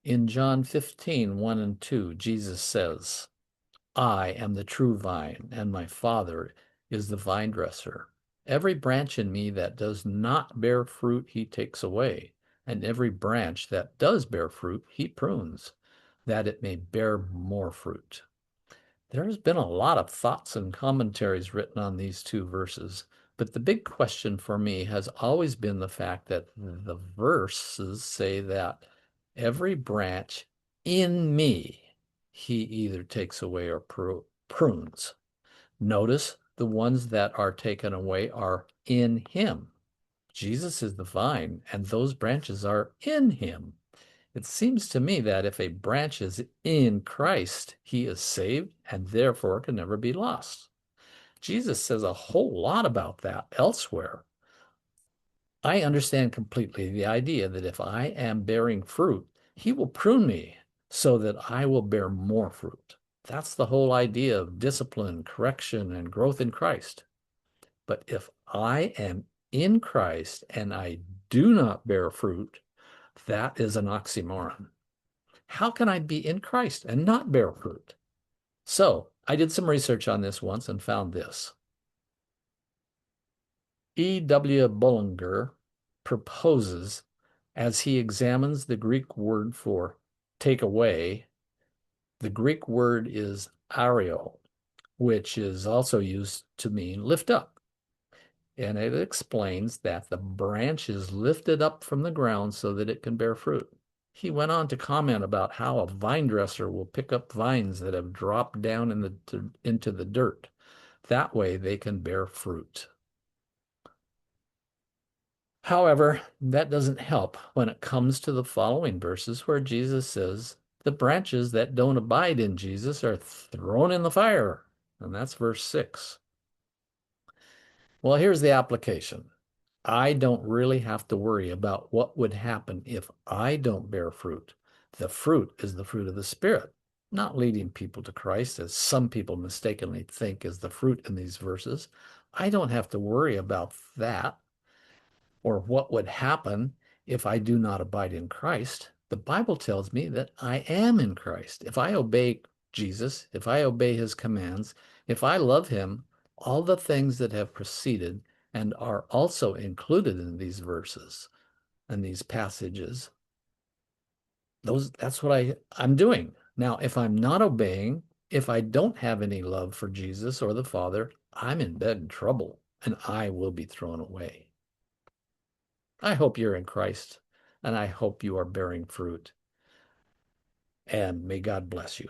In John 15, 1 and 2, Jesus says, I am the true vine, and my Father is the vine dresser. Every branch in me that does not bear fruit, he takes away, and every branch that does bear fruit, he prunes, that it may bear more fruit. There's been a lot of thoughts and commentaries written on these two verses, but the big question for me has always been the fact that the verses say that every branch in me he either takes away or prunes. Notice the ones that are taken away are in him. Jesus is the vine, and those branches are in him. It seems to me that if a branch is in Christ, he is saved and therefore can never be lost. Jesus says a whole lot about that elsewhere. I understand completely the idea that if I am bearing fruit, he will prune me so that I will bear more fruit. That's the whole idea of discipline, correction, and growth in Christ. But if I am in Christ and I do not bear fruit, that is an oxymoron. How can I be in Christ and not bear fruit? So I did some research on this once and found this. E.W. Bullinger proposes, as he examines the Greek word for take away, the Greek word is ario, which is also used to mean lift up. And it explains that the branch is lifted up from the ground so that it can bear fruit. He went on to comment about how a vine dresser will pick up vines that have dropped down into the dirt. That way they can bear fruit. However, that doesn't help when it comes to the following verses where Jesus says, the branches that don't abide in Jesus are thrown in the fire. And that's verse 6. Well, here's the application. I don't really have to worry about what would happen if I don't bear fruit. The fruit is the fruit of the Spirit, not leading people to Christ, as some people mistakenly think is the fruit in these verses. I don't have to worry about that or what would happen if I do not abide in Christ. The Bible tells me that I am in Christ. If I obey Jesus, if I obey his commands, if I love him, all the things that have preceded and are also included in these verses and these passages, that's what I'm doing. Now, if I'm not obeying, if I don't have any love for Jesus or the Father, I'm in bed trouble and I will be thrown away. I hope you're in Christ and I hope you are bearing fruit. And may God bless you.